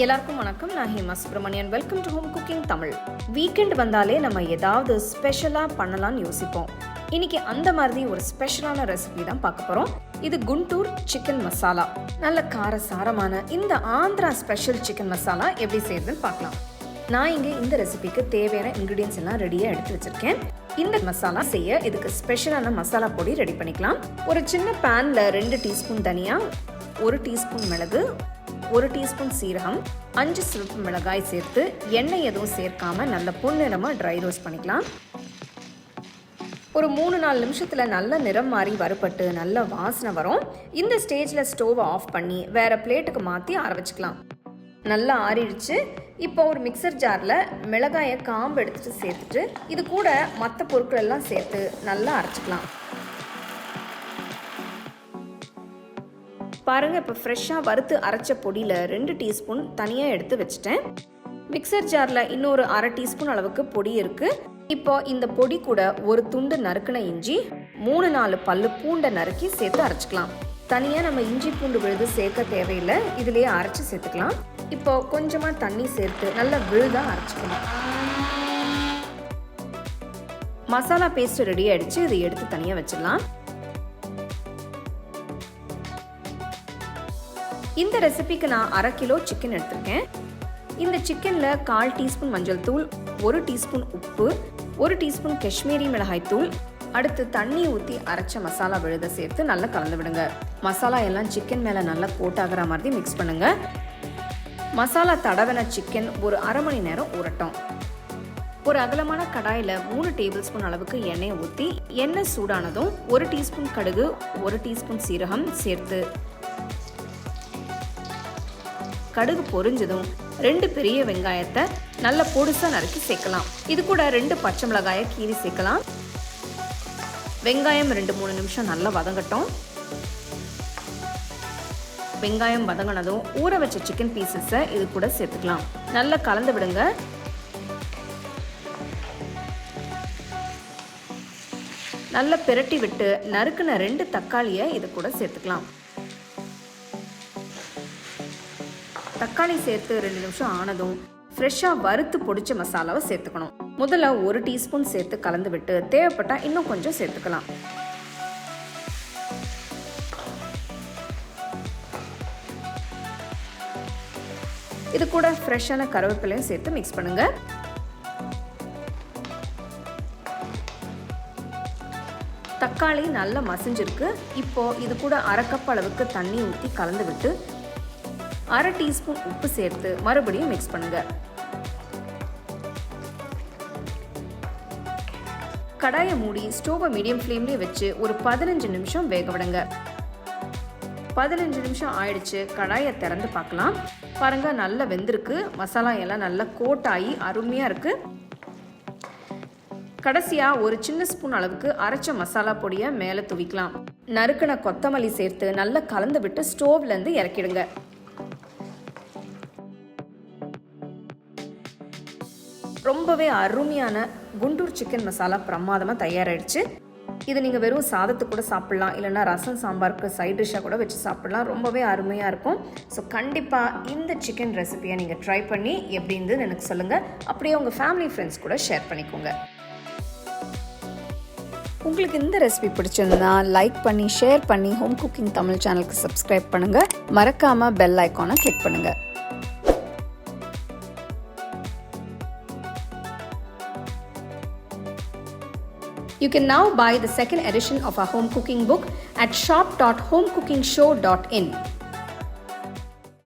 எல்லாருக்கும் வணக்கம். நான் Hemasubramanian. Welcome to home cooking Tamil. Weekend வந்தாலே நம்ம ஏதாவது ஸ்பெஷலாக பண்ணலாம்னு யோசிப்போம். இன்னைக்கு அந்த மாதிரி ஒரு ஸ்பெஷலான ரெசிபி தான் பார்க்க போகிறோம். இது குண்டூர் சிக்கன் மசாலா. நல்ல காரசாரமான இந்த ஆந்திரா ஸ்பெஷல் சிக்கன் மசாலா எப்படி செய்யறதுன்னு பார்க்கலாம். நான் இங்கே இந்த ரெசிபிக்கு தேவையான இன்க்ரீடியன்ஸ் எல்லாம் ரெடியாக எடுத்து வச்சிருக்கேன். இந்த மசாலா செய்ய இதுக்கு ஸ்பெஷலான மசாலா பொடி ரெடி பண்ணிக்கலாம். ஒரு சின்ன பேனில் 2 டீஸ்பூன் தனியா, 1 டீஸ்பூன் மிளகு, 1 டீஸ்பூன் சீரகம், 5 சிவப்பு மிளகாய் சேர்த்து எண்ணெய் எதுவும் சேர்க்காம நல்ல பொன்னிறமாக ட்ரை ரோஸ்ட் பண்ணிக்கலாம். ஒரு 3-4 நிமிஷத்தில் நல்ல நிறம் மாறி வறுபட்டு நல்ல வாசனை வரும். இந்த ஸ்டேஜில் ஸ்டோவை ஆஃப் பண்ணி வேற பிளேட்டுக்கு மாற்றி ஆற வச்சுக்கலாம். நல்லா ஆறிடுச்சு. இப்போ ஒரு மிக்சர் ஜாரில் மிளகாயை காம்பு எடுத்துட்டு சேர்த்துட்டு இது கூட மற்ற பொருட்கள் எல்லாம் சேர்த்து நல்லா அரைச்சிக்கலாம். பாருங்கள், இப்போ ஃப்ரெஷ்ஷாக வறுத்து அரைச்ச பொடியில் 2 டீஸ்பூன் தனியாக எடுத்து வச்சுட்டேன். மிக்சர் ஜாரில் இன்னொரு 1/2 டீஸ்பூன் அளவுக்கு பொடி இருக்குது. இப்போ இந்த பொடி கூட ஒரு துண்டு நறுக்கின இஞ்சி, 3-4 பல்லு பூண்டை நறுக்கி சேர்த்து அரைச்சிக்கலாம். தனியாக நம்ம இஞ்சி பூண்டு விழுது சேர்க்க தேவையில்லை, இதுலேயே அரைச்சி சேர்த்துக்கலாம். இப்போ கொஞ்சமாக தண்ணி சேர்த்து நல்லா விழுதாக அரைச்சிக்கலாம். மசாலா பேஸ்ட் ரெடி ஆகிடுச்சு. இதை எடுத்து தனியாக வச்சிடலாம். இந்த ரெசிபிக்கு நான் 1/2 கிலோ சிக்கன் எடுத்திருக்கேன். இந்த சிக்கனில் 1/4 டீஸ்பூன் மஞ்சள் தூள், 1 டீஸ்பூன் உப்பு, 1 டீஸ்பூன் காஷ்மீரி மிளகாய் தூள், அடுத்து தண்ணி ஊற்றி அரைச்ச மசாலா விழுத சேர்த்து நல்லா கலந்து விடுங்க. மசாலா எல்லாம் சிக்கன் மேலே நல்லா கோட் ஆகிற மாதிரி மிக்ஸ் பண்ணுங்க. மசாலா தடவின சிக்கன் ஒரு 1/2 மணி நேரம் ஊறட்டும். ஒரு அகலமான கடாயில் 3 டேபிள் ஸ்பூன் அளவுக்கு எண்ணெய் ஊற்றி எண்ணெய் சூடானதும் 1 டீஸ்பூன் கடுகு, 1 டீஸ்பூன் சீரகம் சேர்த்து கடுகு பொரிஞ்சதும் 2 பெரிய வெங்காயத்தை நல்ல பொடிசா நறுக்கி சேர்க்கலாம். இது கூட 2 பச்சை மிளகாயை கீறி சேர்க்கலாம். வெங்காயம் 2-3 நிமிஷம் நல்லா வதங்கட்டும். வெங்காயம் வதங்கினதும் ஊற வச்ச சிக்கன் பீசஸை இது கூட சேர்த்துக்கலாம். நல்லா கலந்து விடுங்க. நல்லா பிரட்டி விட்டு நறுக்குன 2 தக்காளியை இது கூட சேர்த்துக்கலாம். தக்காளி சேர்த்து 2 நிமிஷம் ஆனதும் ஃப்ரெஷ்ஷாக வறுத்து பொடிச்ச மசாலாவை சேர்த்துக்கணும். முதல்ல 1 டீஸ்பூன் சேர்த்து கலந்து விட்டு தேவைப்பட்டா இன்னும் கொஞ்சம் சேர்த்துக்கலாம். இது கூட ஃப்ரெஷ்ஷான கருவேப்பிலையும் சேர்த்து மிக்ஸ் பண்ணுங்க. தக்காளி நல்லா மசிஞ்சிருக்கு. இப்போ இது கூட 1/2 கப் அளவுக்கு தண்ணி ஊற்றி கலந்து விட்டு 1/2 டீஸ்பூன் உப்பு சேர்த்து மறுபடியும் மிக்ஸ் பண்ணுங்க. கடாயை மூடி ஸ்டோவை மீடியம் ஃப்ளேம்லேயே வச்சு ஒரு 15 நிமிஷம் வேக விடுங்க. 15 நிமிஷம் ஆயிடுச்சு. கடாயை திறந்து பார்க்கலாம். பாருங்க, நல்லா வெந்திருக்கு. மசாலா எல்லாம் நல்லா கோட் ஆகி அருமையாக இருக்கு. கடைசியாக ஒரு சின்ன ஸ்பூன் அளவுக்கு அரைச்ச மசாலா பொடியை மேலே தூவிக்கலாம். நறுக்கின கொத்தமல்லி சேர்த்து நல்லா கலந்து விட்டு ஸ்டோவ்லேருந்து இறக்கிடுங்க. ரொம்பவே அருமையான குண்டூர் சிக்கன் மசாலா பிரமாதமாக தயாராகிடுச்சு. இது நீங்கள் வெறும் சாதத்து கூட சாப்பிட்லாம், இல்லைனா ரசம் சாம்பாருக்கு சைட் டிஷ்ஷாக கூட வச்சு சாப்பிட்லாம். ரொம்பவே அருமையாக இருக்கும். ஸோ கண்டிப்பாக இந்த சிக்கன் ரெசிபியை நீங்கள் ட்ரை பண்ணி எப்படி இருந்ததுன்னு எனக்கு சொல்லுங்கள். அப்படியே உங்கள் ஃபேமிலி ஃப்ரெண்ட்ஸ் கூட ஷேர் பண்ணிக்கோங்க. உங்களுக்கு இந்த ரெசிபி பிடிச்சிருந்தா லைக் பண்ணி ஷேர் பண்ணி ஹோம் குக்கிங் தமிழ் சேனலுக்கு சப்ஸ்கிரைப் பண்ணுங்கள். மறக்காமல் பெல் ஐக்கானை கிளிக் பண்ணுங்கள். You can now buy the second edition of our home cooking book at shop.homecookingshow.in.